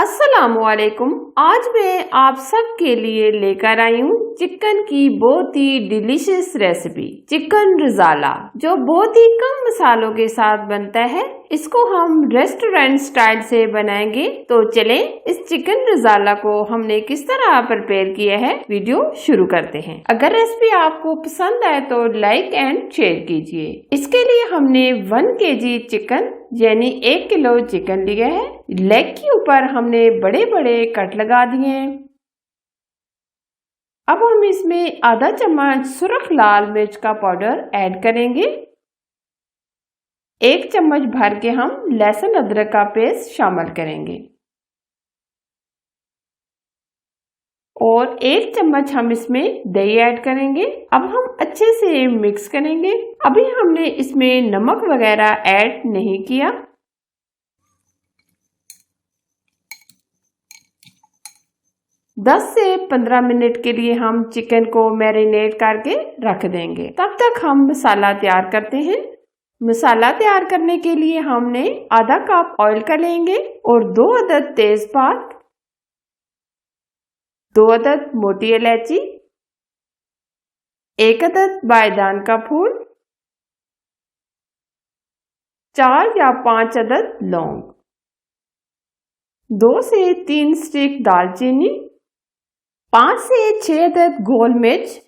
अस्सलामुअलैकुम। आज मैं आप सबके लिए लेकर आई हूँ चिकन की बहुत ही डिलीशियस रेसिपी चिकन रज़ाला, जो बहुत ही कम मसालों के साथ बनता है। इसको हम रेस्टोरेंट स्टाइल से बनाएंगे। तो चलें इस चिकन रज़ाला को हमने किस तरह प्रिपेयर किया है, वीडियो शुरू करते हैं। अगर रेसिपी आपको पसंद आए तो लाइक एंड शेयर कीजिए। इसके लिए हमने 1 kg चिकन यानी 1 किलो चिकन लिया है। लेग के ऊपर हमने बड़े बड़े कट लगा दिए हैं। अब हम इसमें आधा चम्मच सुर्ख लाल मिर्च का पाउडर ऐड करेंगे। 1 चम्मच भर के हम लहसुन अदरक का पेस्ट शामिल करेंगे और 1 चम्मच हम इसमें दही ऐड करेंगे। अब हम अच्छे से मिक्स करेंगे। अभी हमने इसमें नमक वगैरह ऐड नहीं किया। दस से 15 मिनट के लिए हम चिकन को मैरिनेट करके रख देंगे। तब तक हम मसाला तैयार करते हैं। मसाला तैयार करने के लिए हमने आधा कप ऑयल का लेंगे और 2 अदद तेजपात, 2 अदद मोटी इलायची, 1 अदद बायदान का फूल, 4 या 5 अदद लौंग, 2 से 3 स्टिक दालचीनी, 5 से 6 अदद गोल मिर्च,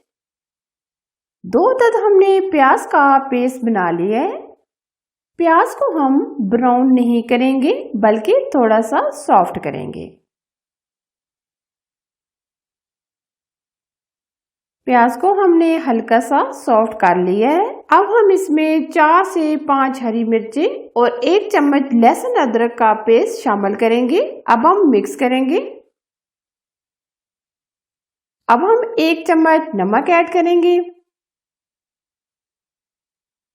2 अदद हमने प्याज का पेस्ट बना लिया है। प्याज को हम ब्राउन नहीं करेंगे बल्कि थोड़ा सा सॉफ्ट करेंगे। प्याज को हमने हल्का सा सॉफ्ट कर लिया है। अब हम इसमें 4 से 5 हरी मिर्चें और 1 चम्मच लहसुन अदरक का पेस्ट शामिल करेंगे। अब हम मिक्स करेंगे। अब हम 1 चम्मच नमक ऐड करेंगे,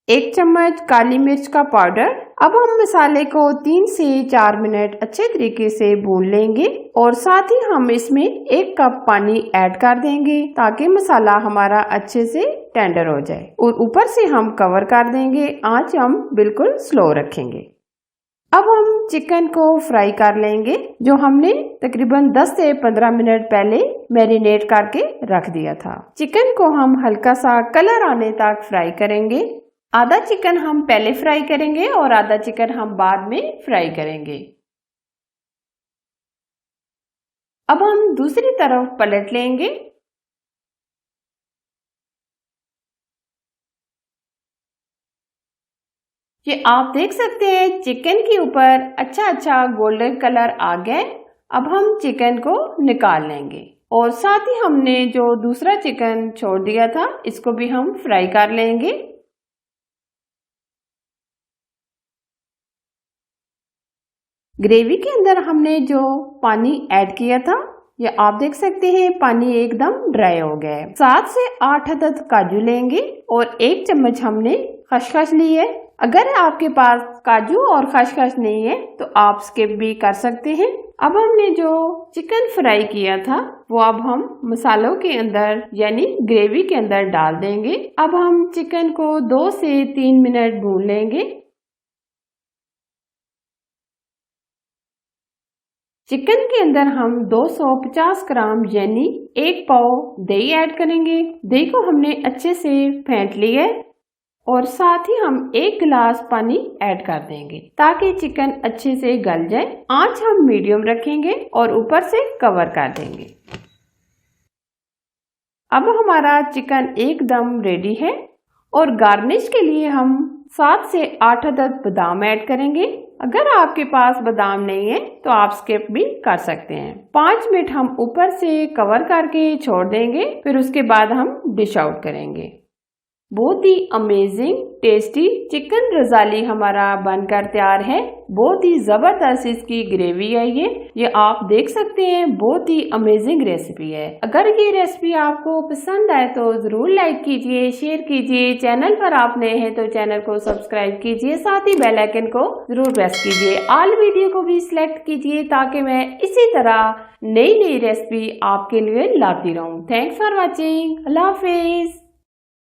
1 चम्मच काली मिर्च का पाउडर। अब हम मसाले को 3 से 4 मिनट अच्छे तरीके से भून लेंगे और साथ ही हम इसमें 1 कप पानी ऐड कर देंगे ताकि मसाला हमारा अच्छे से टेंडर हो जाए। और ऊपर से हम कवर कर देंगे। आंच हम बिल्कुल स्लो रखेंगे। अब हम चिकन को फ्राई कर लेंगे, जो हमने तकरीबन 10 से 15 मिनट पहले मैरिनेट करके रख दिया था। चिकन को हम हल्का सा कलर आने तक फ्राई करेंगे। आधा चिकन हम पहले फ्राई करेंगे और आधा चिकन हम बाद में फ्राई करेंगे। अब हम दूसरी तरफ पलट लेंगे। ये आप देख सकते हैं चिकन के ऊपर अच्छा गोल्डन कलर आ गया है। अब हम चिकन को निकाल लेंगे और साथ ही हमने जो दूसरा चिकन छोड़ दिया था इसको भी हम फ्राई कर लेंगे। ग्रेवी के अंदर हमने जो पानी ऐड किया था, ये आप देख सकते हैं पानी एकदम ड्राई हो गया है। 7 से 8 अदद काजू लेंगे और 1 चम्मच हमने खसखस ली है। अगर आपके पास काजू और खसखस नहीं है तो आप स्किप भी कर सकते हैं। अब हमने जो चिकन फ्राई किया था वो अब हम मसालों के अंदर यानी ग्रेवी के अंदर डाल देंगे। अब हम चिकन को 2 से 3 मिनट भून लेंगे। चिकन के अंदर हम 250 ग्राम यानी 1 पाव दही ऐड करेंगे। दही को हमने अच्छे से फेंट लिया है और साथ ही हम 1 गिलास पानी ऐड कर देंगे ताकि चिकन अच्छे से गल जाए। आंच हम मीडियम रखेंगे और ऊपर से कवर कर देंगे। अब हमारा चिकन एकदम रेडी है और गार्निश के लिए हम 7 से 8 अदद बादाम ऐड करेंगे। अगर आपके पास बादाम नहीं है तो आप स्किप भी कर सकते हैं। 5 मिनट हम ऊपर से कवर करके छोड़ देंगे, फिर उसके बाद हम डिश आउट करेंगे। बहुत ही अमेजिंग टेस्टी चिकन रज़ाली हमारा बनकर तैयार है। बहुत ही जबरदस्त इसकी ग्रेवी है। ये आप देख सकते हैं, बहुत ही अमेजिंग रेसिपी है। अगर ये रेसिपी आपको पसंद आए तो जरूर लाइक कीजिए, शेयर कीजिए। चैनल पर आप नए हैं तो चैनल को सब्सक्राइब कीजिए, साथ ही बेल आइकन को जरूर प्रेस कीजिए। ऑल वीडियो को भी सिलेक्ट कीजिए ताकि मैं इसी तरह नई रेसिपी आपके लिए लाती रहूं। Thanks for watching. Allah Hafiz.